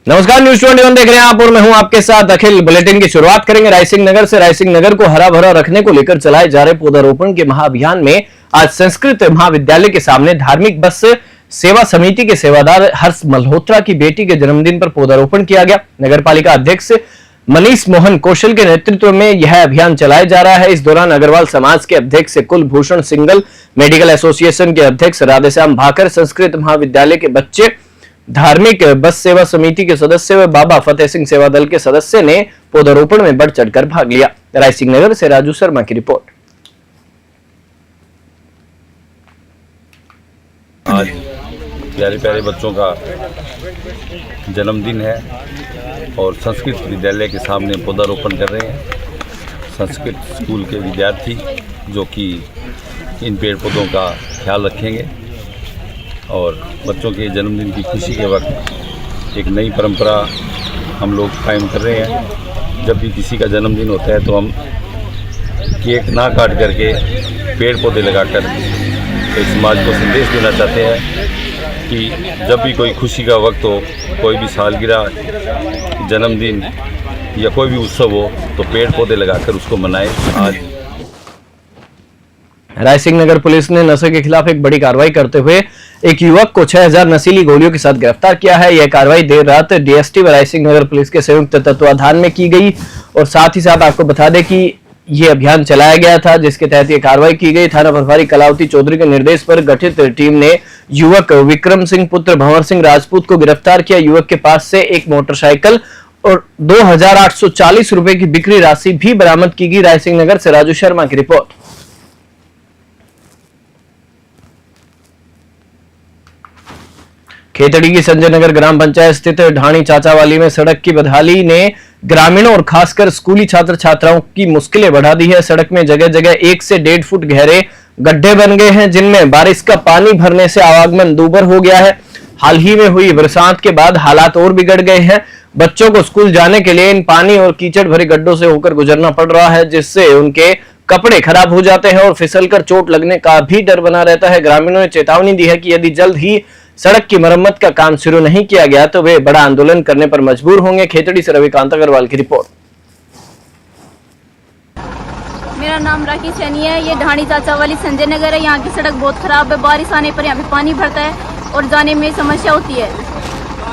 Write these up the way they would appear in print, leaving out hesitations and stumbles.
नमस्कार, न्यूज 21 देख रहे हैं आप और मैं हूं आपके साथ अखिल। बुलेटिन की शुरुआत करेंगे रायसिंह नगर से। रायसिंह नगर को हरा भरा रखने को लेकर चलाए जा रहे पौधारोपण के महाअभियान में आज संस्कृत महाविद्यालय के सामने धार्मिक बस सेवा समिति के सेवादार हर्ष मल्होत्रा की बेटी के जन्मदिन पर पौधारोपण किया गया। नगर पालिका अध्यक्ष मनीष मोहन कौशल के नेतृत्व में यह अभियान चलाया जा रहा है। इस दौरान अग्रवाल समाज के अध्यक्ष कुलभूषण सिंगल, मेडिकल एसोसिएशन के अध्यक्ष राधेश्याम भाकर, संस्कृत महाविद्यालय के बच्चे, धार्मिक बस सेवा समिति के सदस्य व बाबा फतेह सिंह सेवा दल के सदस्य ने पौधारोपण में बढ़ चढ़कर भाग लिया। रायसिंह नगर से राजू शर्मा की रिपोर्ट। आज प्यारे प्यारे बच्चों का जन्मदिन है और संस्कृत विद्यालय के सामने पौधारोपण कर रहे हैं संस्कृत स्कूल के विद्यार्थी, जो कि इन पेड़ पौधों का ख्याल रखेंगे और बच्चों के जन्मदिन की खुशी के वक्त एक नई परंपरा हम लोग कायम कर रहे हैं। जब भी किसी का जन्मदिन होता है तो हम केक ना काट करके पेड़ पौधे लगाकर तो समाज को संदेश देना चाहते हैं कि जब भी कोई खुशी का वक्त हो, कोई भी सालगिरह, जन्मदिन या कोई भी उत्सव हो तो पेड़ पौधे लगाकर उसको मनाएं। आज रायसिंह नगर पुलिस ने नशे के खिलाफ एक बड़ी कार्रवाई करते हुए एक युवक को 6000 नशीली गोलियों के साथ गिरफ्तार किया है। यह कार्रवाई देर रात डीएसटी व रायसिंह नगर पुलिस के संयुक्त तत्वाधान में की गई और साथ ही साथ आपको बता दें कि यह अभियान चलाया गया था जिसके तहत यह कार्रवाई की गई। थाना प्रभारी कलावती चौधरी के निर्देश पर गठित टीम ने युवक विक्रम सिंह पुत्र भंवर सिंह राजपूत को गिरफ्तार किया। युवक के पास से एक मोटरसाइकिल और 2840 रुपए की बिक्री राशि भी बरामद की गई। रायसिंह नगर से राजू शर्मा की रिपोर्ट। खेतड़ी की संजय नगर ग्राम पंचायत स्थित ढाणी चाचावाली में सड़क की बदहाली ने ग्रामीणों और खासकर स्कूली छात्र छात्राओं की मुश्किलें बढ़ा दी है। सड़क में जगह जगह 1 से 1.5 फुट गहरे गड्ढे बन गए हैं जिनमें बारिश का पानी भरने से आवागमन दूभर हो गया है। हाल ही में हुई बरसात के बाद हालात और बिगड़ गए हैं। बच्चों को स्कूल जाने के लिए इन पानी और कीचड़ भरे गड्ढों से होकर गुजरना पड़ रहा है, जिससे उनके कपड़े खराब हो जाते हैं और फिसलकर चोट लगने का भी डर बना रहता है। ग्रामीणों ने चेतावनी दी है कि यदि जल्द ही सड़क की मरम्मत का काम शुरू नहीं किया गया तो वे बड़ा आंदोलन करने पर मजबूर होंगे। खेतड़ी से रविकांत अग्रवाल की रिपोर्ट। मेरा नाम राखी सैनी है। ये ढाणी चाचावाली संजय नगर है। यहाँ की सड़क बहुत खराब है। बारिश आने पर यहाँ पे पानी भरता है और जाने में समस्या होती है।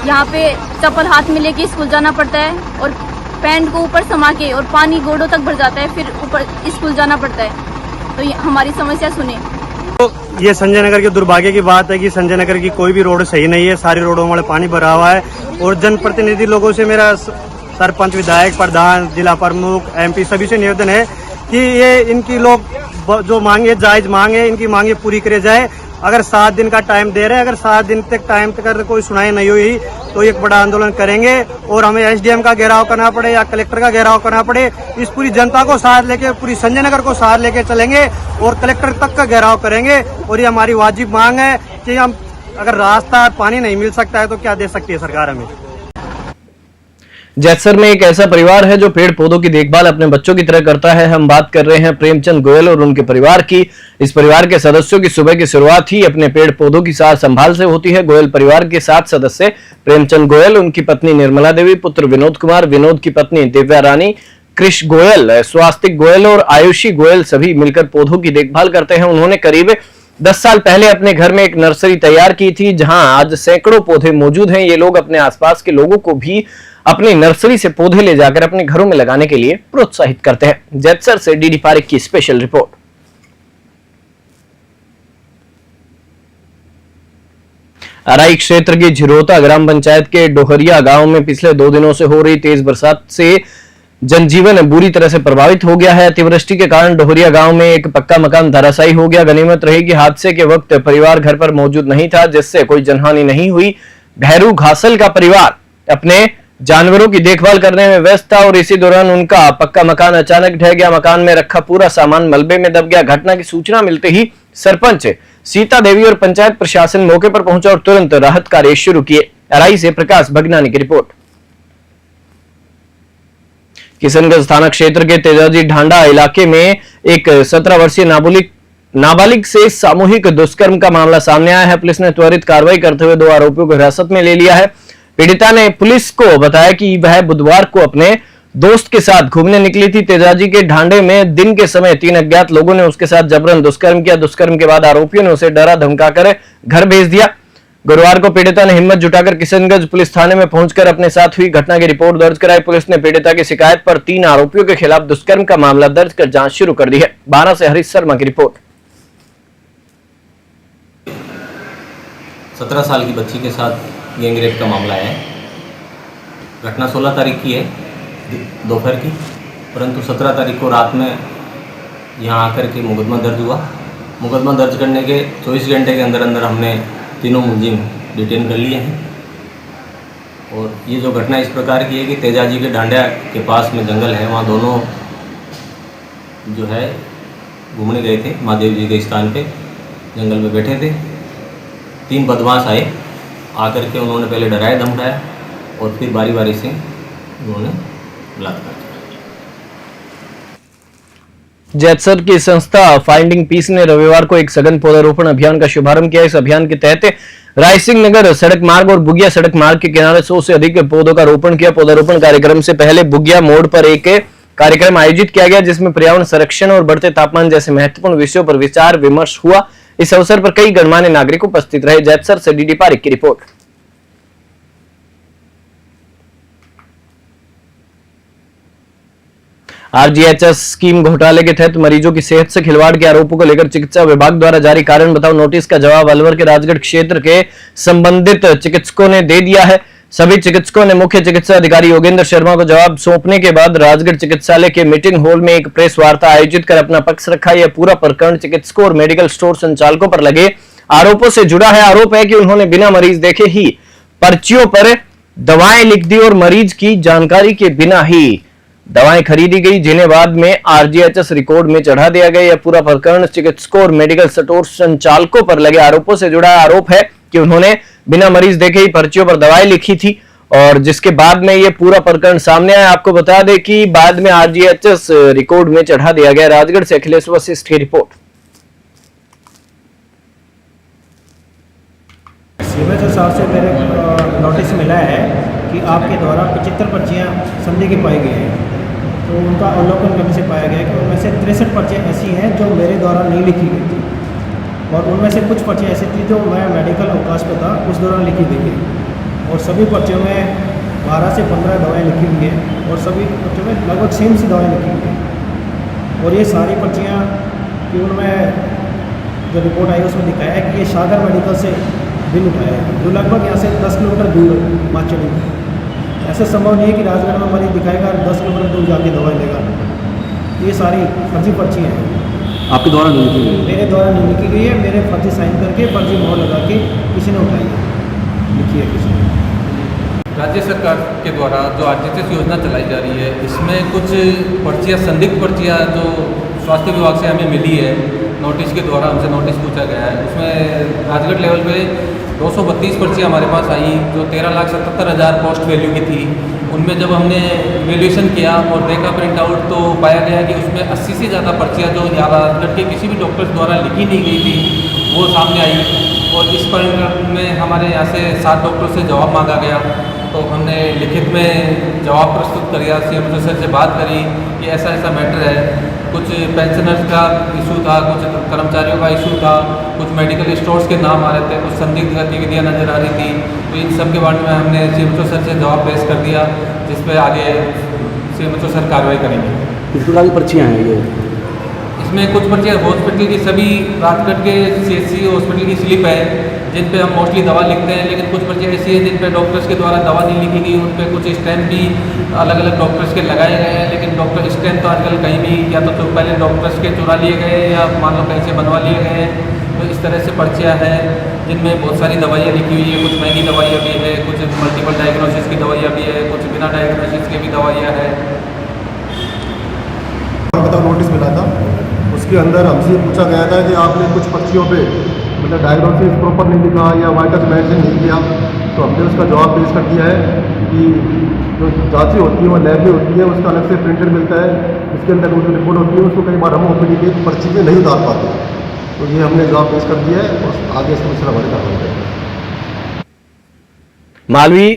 यहाँ पे चप्पल हाथ में लेके स्कूल जाना पड़ता है और पैंट को ऊपर समा के और पानी गोडों तक भर जाता है, फिर ऊपर स्कूल जाना पड़ता है। तो हमारी समस्या सुने। तो ये संजय नगर के दुर्भाग्य की बात है कि संजय नगर की कोई भी रोड सही नहीं है। सारी रोडों में पानी भरा हुआ है और जनप्रतिनिधि लोगों से, मेरा सरपंच, विधायक, प्रधान, जिला प्रमुख, एमपी सभी से निवेदन है कि ये इनकी लोग जो मांगे, जायज मांगे, इनकी मांगे पूरी करे जाए। अगर 7 दिन का टाइम दे रहे हैं, अगर 7 दिन तक टाइम तक अगर कोई सुनाई नहीं हुई तो एक बड़ा आंदोलन करेंगे और हमें एसडीएम का घेराव करना पड़े या कलेक्टर का घेराव करना पड़े। इस पूरी जनता को साथ लेके, पूरी संजय नगर को साथ लेके चलेंगे और कलेक्टर तक का घेराव करेंगे। और ये हमारी वाजिब मांग है कि हम, अगर रास्ता, पानी नहीं मिल सकता है तो क्या दे सकती है सरकार हमें। जैतसर में एक ऐसा परिवार है जो पेड़ पौधों की देखभाल अपने बच्चों की तरह करता है। हम बात कर रहे हैं प्रेमचंद गोयल और उनके परिवार की। इस परिवार के सदस्यों की सुबह की शुरुआत ही अपने पेड़ पौधों की सार संभाल से होती है। गोयल परिवार के 7 सदस्य प्रेमचंद गोयल, उनकी पत्नी निर्मला देवी, पुत्र विनोद कुमार, विनोद की पत्नी दिव्या रानी, कृष गोयल, स्वास्तिक गोयल और आयुषी गोयल सभी मिलकर पौधों की देखभाल करते हैं। उन्होंने करीब 10 साल पहले अपने घर में एक नर्सरी तैयार की थी जहां आज सैकड़ों पौधे मौजूद हैं। ये लोग अपने आसपास के लोगों को भी अपनी नर्सरी से पौधे ले जाकर अपने घरों में लगाने के लिए प्रोत्साहित करते हैं। जैतसर से डीडी पारिक की स्पेशल रिपोर्ट। अराई क्षेत्र की झिरोता ग्राम पंचायत के डोहरिया गांव में पिछले 2 दिनों से हो रही तेज बरसात से जनजीवन बुरी तरह से प्रभावित हो गया है। अतिवृष्टि के कारण डोहरिया गांव में एक पक्का मकान धराशायी हो गया। गनीमत रही कि हादसे के वक्त परिवार घर पर मौजूद नहीं था, जिससे कोई जनहानि नहीं हुई। भैरू घासल का परिवार अपने जानवरों की देखभाल करने में व्यस्त था और इसी दौरान उनका पक्का मकान अचानक ढह गया। मकान में रखा पूरा सामान मलबे में दब गया। घटना की सूचना मिलते ही सरपंच सीता देवी और पंचायत प्रशासन मौके पर पहुंचा और तुरंत राहत कार्य शुरू किए। अराई से प्रकाश भगनानी की रिपोर्ट। किशनगंज थाना क्षेत्र के तेजाजी ढांडा इलाके में एक 17 वर्षीय नाबालिग से सामूहिक दुष्कर्म का मामला सामने आया है। पुलिस ने त्वरित कार्रवाई करते हुए 2 आरोपियों को हिरासत में ले लिया है। पीड़िता ने पुलिस को बताया कि वह बुधवार को अपने दोस्त के साथ घूमने निकली थी। तेजाजी के ढांडे में दिन के समय 3 अज्ञात लोगों ने उसके साथ जबरन दुष्कर्म किया। दुष्कर्म के बाद आरोपियों ने उसे डरा धमकाकर घर भेज दिया। गुरुवार को पीड़िता ने हिम्मत जुटाकर किशनगंज पुलिस थाने में पहुंचकर अपने साथ हुई घटना की रिपोर्ट दर्ज कराई। पुलिस ने पीड़िता की शिकायत पर 3 आरोपियों के खिलाफ दुष्कर्म का मामला दर्ज कर जांच शुरू कर दी है। 12 से हरीश शर्मा की रिपोर्ट। 17 साल की बच्ची के साथ गैंगरेप का मामला है। घटना 16 तारीख की है दोपहर की, परंतु 17 तारीख को रात में यहाँ आकर के मुकदमा दर्ज हुआ। मुकदमा दर्ज करने के 24 घंटे के अंदर अंदर हमने तीनों मुलजिम डिटेन कर लिए हैं। और ये जो घटना इस प्रकार की है कि तेजाजी के डांडिया के पास में जंगल है, वहाँ दोनों जो है घूमने गए थे। महादेव जी के स्थान पे जंगल में बैठे थे। 3 बदमाश आए, आकर के उन्होंने पहले डराया धमकाया और फिर बारी बारी से उन्होंने बलात्कार किया। जैतसर की संस्था फाइंडिंग पीस ने रविवार को एक सघन पौधारोपण अभियान का शुभारंभ किया। इस अभियान के तहत रायसिंह नगर सड़क मार्ग और बुगिया सड़क मार्ग के किनारे 100 से अधिक पौधों का रोपण किया। पौधारोपण कार्यक्रम से पहले बुगिया मोड़ पर एक कार्यक्रम आयोजित किया गया, जिसमें पर्यावरण संरक्षण और बढ़ते तापमान जैसे महत्वपूर्ण विषयों पर विचार विमर्श हुआ। इस अवसर पर कई गणमान्य नागरिक उपस्थित रहे। जैतसर से डीडी पारिक की रिपोर्ट। आरजीएचएस स्कीम घोटाले के तहत मरीजों की सेहत से खिलवाड़ के आरोपों को लेकर चिकित्सा विभाग द्वारा जारी कारण बताओ नोटिस का जवाब अलवर के राजगढ़ क्षेत्र के संबंधित चिकित्सकों ने दे दिया है। सभी चिकित्सकों ने मुख्य चिकित्सा अधिकारी योगेंद्र शर्मा को जवाब सौंपने के बाद राजगढ़ चिकित्सालय के मीटिंग हॉल में एक प्रेस वार्ता आयोजित कर अपना पक्ष रखा। यह पूरा प्रकरण चिकित्सकों और मेडिकल स्टोर संचालकों पर लगे आरोपों से जुड़ा है। आरोप है कि उन्होंने बिना मरीज देखे ही पर्चियों पर दवाएं लिख दी और मरीज की जानकारी के बिना ही दवाएं खरीदी गई, जिन्हें बाद में आरजीएचएस रिकॉर्ड में चढ़ा दिया गया। यह पूरा प्रकरण चिकित्सकों और मेडिकल स्टोर संचालकों पर लगे आरोपों से जुड़ा आरोप है कि उन्होंने बिना मरीज देखे ही पर्चियों पर दवाएं लिखी थी और जिसके बाद में यह पूरा प्रकरण सामने आया। आपको बता दें कि बाद में आरजीएचएस रिकॉर्ड में चढ़ा दिया गया। राजगढ़ से अखिलेश वशिष्ठ की रिपोर्ट। सीएमएचओ साहब से मेरे नोटिस मिला है कि आपके द्वारा 75 पर्चियाँ संदेह की पाई गई हैं। तो उनका अवलोकन करने से पाया गया कि उनमें से 63 पर्चियाँ ऐसी हैं जो मेरे द्वारा नहीं लिखी गई थी और उनमें से कुछ पर्चियाँ ऐसी थी जो मैं मेडिकल अवकाश पर था उस दौरान लिखी गई थी। और सभी पर्चियों में 12 से 15 दवाएँ लिखी हुई हैं और सभी पर्चियों में लगभग सेम सी दवाएँ लिखी हुई हैं। और ये सारी पर्चियाँ कि उनमें जो रिपोर्ट आई उसमें दिखाया है कि ये सागर मेडिकल से बिल उठाया है, जो लगभग यहाँ से 10 किलोमीटर दूर माचड़ी में। ऐसा संभव नहीं है कि राजगढ़ में मरीज दिखाएगा 10 किलोमीटर दूर जाके दवाई लेगा। ये सारी फर्जी पर्चियाँ हैं। आपके द्वारा नहीं लिखी गई? मेरे द्वारा नहीं लिखी गई है। मेरे फर्जी साइन करके फर्जी मोहर लगा के किसी ने उठाई है, लिखी है किसी ने। राज्य सरकार के द्वारा जो आरजीएचएस योजना चलाई जा रही है, इसमें कुछ पर्चियाँ, संदिग्ध पर्चियाँ जो स्वास्थ्य विभाग से हमें मिली है, नोटिस के द्वारा हमसे नोटिस पूछा गया है। उसमें राजगढ़ लेवल पे 232 पर्चियाँ हमारे पास आई जो 13,77,000 पोस्ट वैल्यू की थी। उनमें जब हमने इवेल्यूशन किया और देखा प्रिंट आउट तो पाया गया कि उसमें 80 से ज़्यादा पर्चियाँ जो राजगढ़ के किसी भी डॉक्टर्स द्वारा लिखी नहीं गई थी वो सामने आई। और इस परिणाम में हमारे यहाँ से 7 डॉक्टरों से जवाब मांगा गया। तो हमने लिखित में जवाब प्रस्तुत किया, सीएमओ सर से बात करी कि ऐसा ऐसा मैटर है। कुछ पेंशनर्स का इशू था, कुछ कर्मचारियों का इशू था, कुछ मेडिकल स्टोर्स के नाम आ रहे थे, कुछ संदिग्ध गतिविधियाँ नज़र आ रही थी। तो इन सब के बारे में हमने सीएमओ सर से जवाब पेश कर दिया, जिस पर आगे सीएमओ सर कार्रवाई करेंगे। किस प्रकार की पर्चियाँ हैं ये? इसमें कुछ पर्चियाँ हॉस्पिटल की, सभी राजगढ़ के सीएचसी हॉस्पिटल की स्लिप है जिन पे हम मोस्टली दवा लिखते हैं, लेकिन कुछ पर्चियाँ ऐसी हैं जिन पे डॉक्टर्स के द्वारा दवा नहीं लिखी गई। उन पे कुछ स्टैम्प भी अलग अलग डॉक्टर्स के लगाए गए हैं, लेकिन डॉक्टर स्टैम्प तो आजकल कहीं भी या तो पहले डॉक्टर्स के चुरा लिए गए या मान लो कहीं से बनवा लिए गए हैं। तो इस तरह से पर्चियाँ हैं जिनमें बहुत सारी दवाइयाँ लिखी हुई है। कुछ महंगी दवाइयाँ भी है, कुछ मल्टीपल डायग्नोसिस की दवाइयाँ भी है, कुछ बिना डायग्नोसिस की भी दवाइयाँ है। नोटिस मिला था, उसके अंदर हमसे पूछा गया था कि आपने कुछ पर्चियों पे मतलब डायग्नोसिस प्रॉपर नहीं लिखा या वाइटल्स मेंशन नहीं किया। तो हमने उसका जवाब पेश कर दिया है कि जो जांचें होती हैं वो लैब में होती है, उसका अलग से प्रिंटेड मिलता है, उसके अंदर वो जो रिपोर्ट होती है उसको कई बार हम ओपीडी के पर्ची में नहीं उतार पाते। तो ये हमने जवाब पेश कर दिया है और आगे इसको दूसरा बड़े कार्रवाई करेंगे। मालवी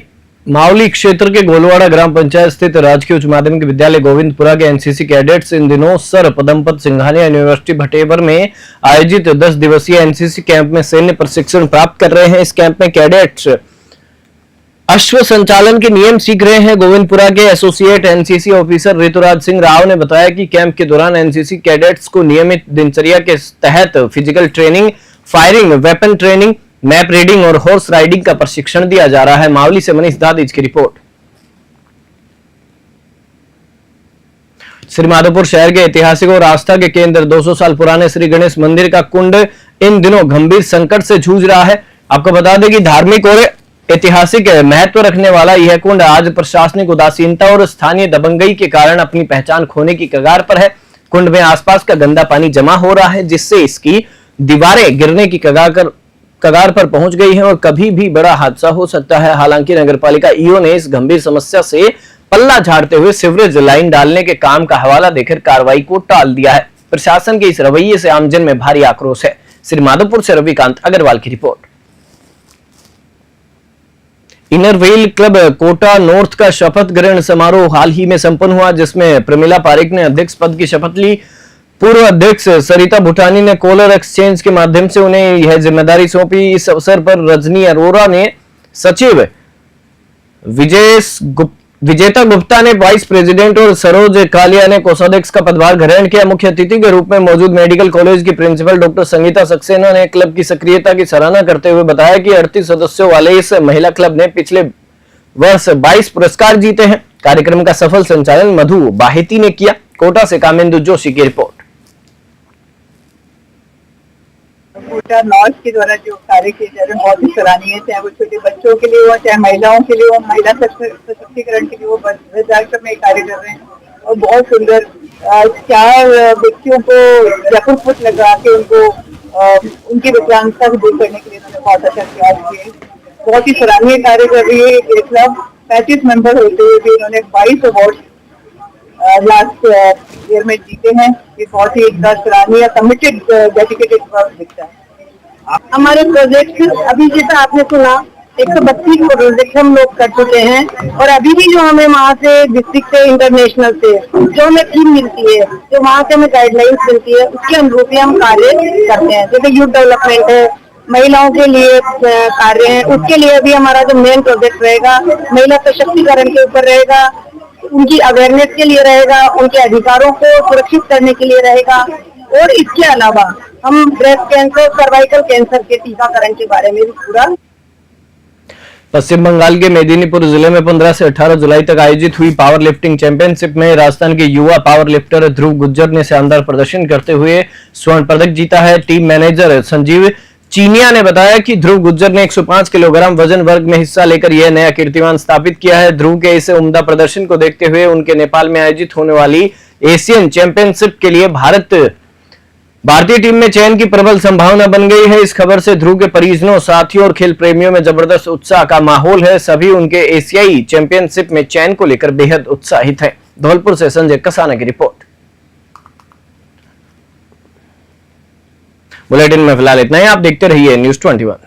मावली क्षेत्र के गोलवाड़ा ग्राम पंचायत स्थित राजकीय उच्च माध्यमिक विद्यालय गोविंदपुरा के एनसीसी कैडेट्स इन दिनों सर पदमपत सिंघानिया यूनिवर्सिटी भटेवर में आयोजित 10 दिवसीय एनसीसी कैंप में सैन्य प्रशिक्षण प्राप्त कर रहे हैं। इस कैंप में कैडेट्स अश्व संचालन के नियम सीख रहे हैं। गोविंदपुरा के associate NCC officer Rituraj Singh Rao ने बताया कि कैंप के दौरान एनसीसी कैडेट्स को नियमित दिनचर्या के तहत physical training, firing, weapon training, map reading और हॉर्स राइडिंग का प्रशिक्षण दिया जा रहा है। मावली से मनीष दादिज की रिपोर्ट। श्रीमाधोपुर शहर के ऐतिहासिक और आस्था के केंद्र 200 साल पुराने श्री गणेश मंदिर का कुंड इन दिनों गंभीर संकट से जूझ रहा है। आपको बता दें कि धार्मिक और ऐतिहासिक महत्व रखने वाला यह कुंड आज प्रशासनिक उदासीनता और स्थानीय दबंगई के कारण अपनी पहचान खोने की कगार पर है। कुंड में आसपास का गंदा पानी जमा हो रहा है, जिससे इसकी दीवारें गिरने की कगार पर पहुंच गई हैं और कभी भी बड़ा हादसा हो सकता है। हालांकि नगरपालिका ईओ ने इस गंभीर समस्या से पल्ला झाड़ते हुए सीवरेज लाइन डालने के काम का हवाला देकर कार्रवाई को टाल दिया है। प्रशासन के इस रवैये से आमजन में भारी आक्रोश है। श्रीमाधोपुर से रविकांत अग्रवाल की report. Inner wheel club Kota north का शपथ ग्रहण समारोह हाल ही में संपन्न हुआ, जिसमें प्रमिला पारिक ने अध्यक्ष पद की शपथ ली। पूर्व अध्यक्ष सरिता भूटानी ने कॉलर एक्सचेंज के माध्यम से उन्हें यह जिम्मेदारी सौंपी। इस अवसर पर रजनी अरोरा ने सचिव, विजेता गुप्ता ने वाइस प्रेसिडेंट और सरोज कालिया ने कोषाध्यक्ष का पदभार ग्रहण किया। मुख्य अतिथि के रूप में मौजूद मेडिकल कॉलेज की प्रिंसिपल डॉक्टर संगीता सक्सेना ने क्लब की सक्रियता की सराहना करते हुए बताया कि 38 सदस्यों वाले इस महिला क्लब ने पिछले वर्ष 22 पुरस्कार जीते हैं। कार्यक्रम का सफल संचालन मधु बाहेती ने किया। कोटा से कामेंदु जोशी की रिपोर्ट। कोटा नॉर्थ के द्वारा जो कार्य किए जा रहे हैं बहुत ही सराहनीय है, चाहे वो छोटे बच्चों के लिए हो, चाहे महिलाओं के लिए हो, महिला सशक्तिकरण के लिए वो वृद्धाश्रम में कार्य कर रहे हैं और बहुत सुंदर 4 व्यक्तियों को जैकेट लगा के उनको उनकी विकलांगता को दूर करने के लिए उन्होंने बहुत अच्छा प्रयास किए। बहुत ही सराहनीय कार्य कर रही है ये क्लब। 35 मेंबर होते हुए भी इन्होंने 22 अवार्ड लास्ट ईयर में जीते हैं। ये बहुत ही एक सराहनीय कमिटेड डेडिकेटेड वर्क दिखता है। हमारे प्रोजेक्ट अभी जैसा आपने सुना 132 प्रोजेक्ट हम लोग कर चुके हैं और अभी भी जो हमें वहाँ से डिस्ट्रिक्ट से इंटरनेशनल से जो हमें थीम मिलती है, जो वहाँ से हमें गाइडलाइंस मिलती है, उसके अनुरूप हम कार्य करते हैं। जैसे यूथ डेवलपमेंट है, महिलाओं के लिए कार्य है, उसके लिए भी हमारा जो मेन प्रोजेक्ट रहेगा महिला सशक्तिकरण के ऊपर रहेगा, उनकी अवेयरनेस के लिए रहेगा, उनके अधिकारों को सुरक्षित करने के लिए रहेगा और इसके अलावा हम ब्रेस्ट कैंसर, सर्वाइकल कैंसर के टीकाकरण के बारे में भी पूरा। पश्चिम बंगाल के मेदिनीपुर जिले में 15 से 18 जुलाई तक आयोजित हुई पावर लिफ्टिंग चैंपियनशिप में राजस्थान के युवा पावर लिफ्टर ध्रुव गुज्जर ने शानदार प्रदर्शन करते हुए स्वर्ण पदक जीता है। टीम मैनेजर संजीव चीनिया ने बताया कि ध्रुव गुज्जर ने 105 किलोग्राम वजन वर्ग में हिस्सा लेकर यह नया कीर्तिमान स्थापित किया है। ध्रुव के इस उम्दा प्रदर्शन को देखते हुए उनके नेपाल में आयोजित होने वाली एशियन चैंपियनशिप के लिए भारतीय टीम में चयन की प्रबल संभावना बन गई है। इस खबर से ध्रुव के परिजनों, साथियों और खेल प्रेमियों में जबरदस्त उत्साह का माहौल है। सभी उनके एशियाई चैंपियनशिप में चयन को लेकर बेहद उत्साहित है। धौलपुर से संजय कसाना की रिपोर्ट। बुलेटिन में फिलहाल इतना ही। आप देखते रहिए न्यूज़ 21।